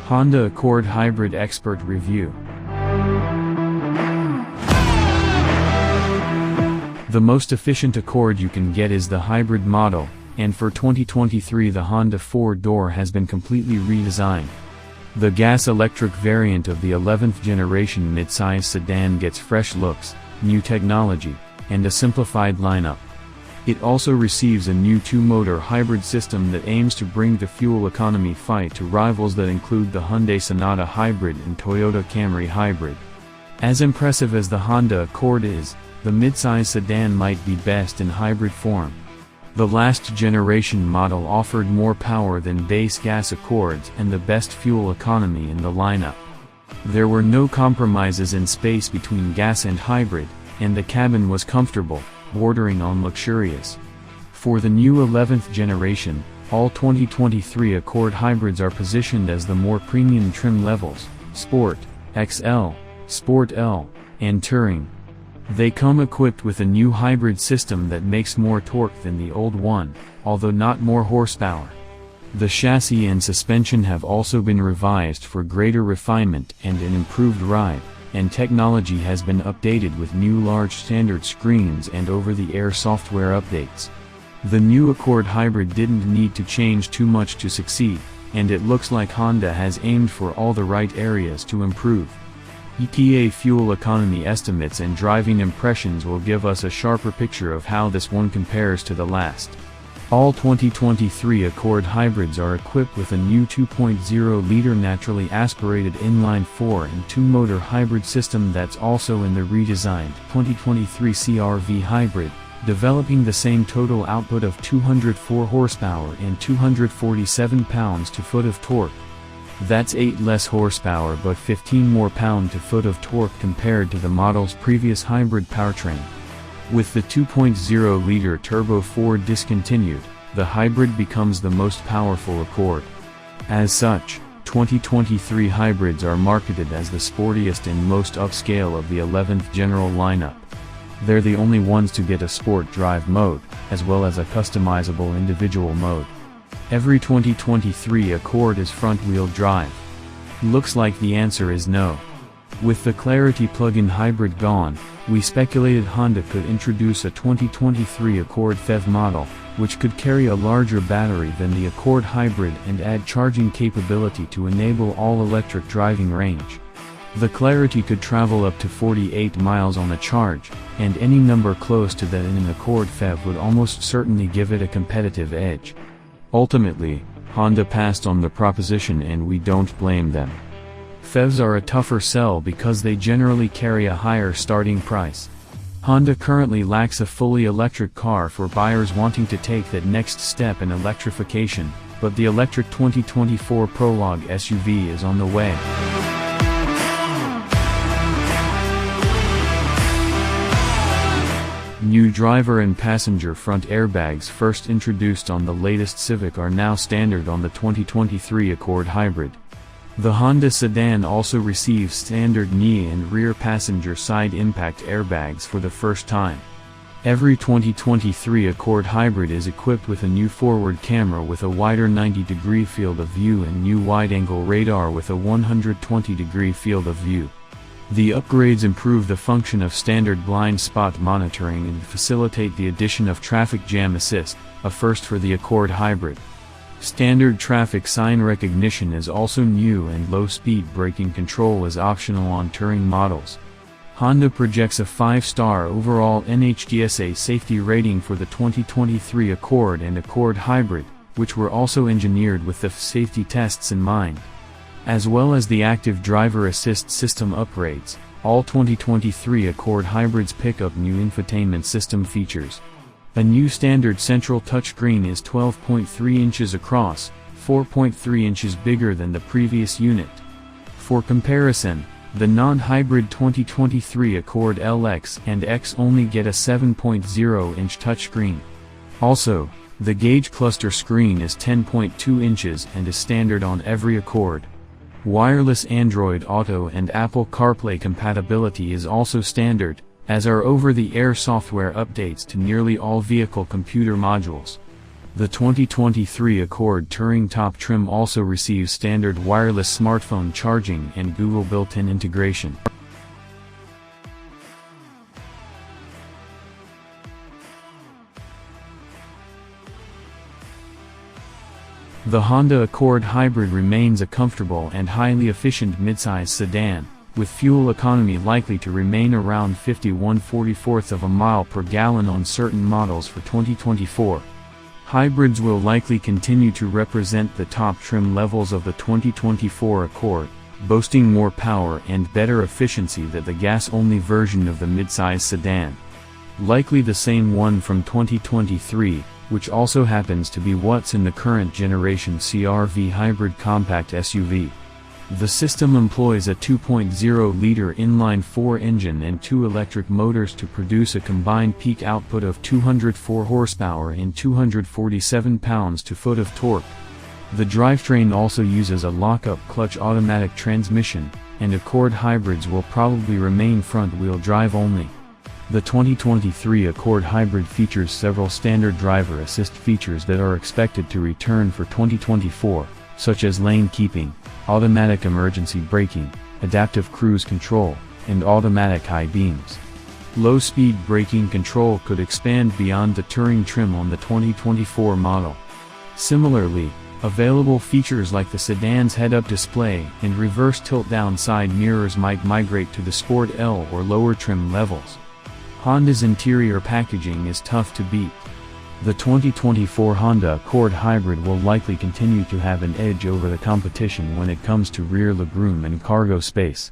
Honda Accord Hybrid Expert Review. The most efficient Accord you can get is the hybrid model, and for 2023 the Honda 4-door has been completely redesigned. The gas-electric variant of the 11th generation midsize sedan gets fresh looks, new technology, and a simplified lineup. It also receives a new 2-motor hybrid system that aims to bring the fuel economy fight to rivals that include the Hyundai Sonata Hybrid and Toyota Camry Hybrid. As impressive as the Honda Accord is, the midsize sedan might be best in hybrid form. The last generation model offered more power than base gas Accords and the best fuel economy in the lineup. There were no compromises in space between gas and hybrid, and the cabin was comfortable, bordering on luxurious. For the new 11th generation, all 2023 Accord hybrids are positioned as the more premium trim levels, Sport, XL, Sport L, and Touring. They come equipped with a new hybrid system that makes more torque than the old one, although not more horsepower. The chassis and suspension have also been revised for greater refinement and an improved ride, and technology has been updated with new large standard screens and over-the-air software updates. The new Accord Hybrid didn't need to change too much to succeed, and it looks like Honda has aimed for all the right areas to improve. EPA fuel economy estimates and driving impressions will give us a sharper picture of how this one compares to the last. All 2023 Accord hybrids are equipped with a new 2.0-liter naturally aspirated inline-4 and 2-motor hybrid system that's also in the redesigned 2023 CR-V hybrid, developing the same total output of 204 horsepower and 247 pounds-to-foot of torque. That's 8 less horsepower but 15 more pound-to-foot of torque compared to the model's previous hybrid powertrain. With the 2.0-liter Turbo 4 discontinued, the hybrid becomes the most powerful Accord. As such, 2023 hybrids are marketed as the sportiest and most upscale of the 11th general lineup. They're the only ones to get a sport drive mode, as well as a customizable individual mode. Every 2023 Accord is front-wheel drive. Looks like the answer is no. With the Clarity plug-in hybrid gone, we speculated Honda could introduce a 2023 Accord phev model, which could carry a larger battery than the Accord hybrid and add charging capability to enable all-electric driving range. The Clarity could travel up to 48 miles on a charge, and any number close to that in an Accord phev would almost certainly give it a competitive edge. Ultimately, Honda passed on the proposition and we don't blame them. PHEVs are a tougher sell because they generally carry a higher starting price. Honda currently lacks a fully electric car for buyers wanting to take that next step in electrification, but the electric 2024 Prologue SUV is on the way. New driver and passenger front airbags first introduced on the latest Civic are now standard on the 2023 Accord Hybrid. The Honda Sedan also receives standard knee and rear passenger side impact airbags for the first time. Every 2023 Accord Hybrid is equipped with a new forward camera with a wider 90-degree field of view and new wide-angle radar with a 120-degree field of view. The upgrades improve the function of standard blind spot monitoring and facilitate the addition of traffic jam assist, a first for the Accord Hybrid. Standard traffic sign recognition is also new and low-speed braking control is optional on Touring models. Honda projects a 5-star overall NHTSA safety rating for the 2023 Accord and Accord Hybrid, which were also engineered with the safety tests in mind. As well as the active driver assist system upgrades, all 2023 Accord hybrids pick up new infotainment system features. A new standard central touchscreen is 12.3 inches across, 4.3 inches bigger than the previous unit. For comparison, the non-hybrid 2023 Accord LX and X only get a 7.0-inch touchscreen. Also, the gauge cluster screen is 10.2 inches and is standard on every Accord. Wireless Android Auto and Apple CarPlay compatibility is also standard, as are over-the-air software updates to nearly all vehicle computer modules. The 2023 Accord Touring Top trim also receives standard wireless smartphone charging and Google built-in integration. The Honda Accord Hybrid remains a comfortable and highly efficient midsize sedan, with fuel economy likely to remain around 51/44 of a mile per gallon on certain models for 2024. Hybrids will likely continue to represent the top trim levels of the 2024 Accord, boasting more power and better efficiency than the gas-only version of the midsize sedan. Likely the same one from 2023, which also happens to be what's in the current generation CR-V hybrid compact SUV. The system employs a 2.0-liter inline-4 engine and 2 electric motors to produce a combined peak output of 204 horsepower and 247 pounds-to-foot of torque. The drivetrain also uses a lock-up clutch automatic transmission, and Accord hybrids will probably remain front-wheel drive only. The 2023 Accord Hybrid features several standard driver assist features that are expected to return for 2024, such as lane keeping, automatic emergency braking, adaptive cruise control, and automatic high beams. Low-speed braking control could expand beyond the Touring trim on the 2024 model. Similarly, available features like the sedan's head-up display and reverse tilt-down side mirrors might migrate to the Sport L or lower trim levels. Honda's interior packaging is tough to beat. The 2024 Honda Accord Hybrid will likely continue to have an edge over the competition when it comes to rear legroom and cargo space.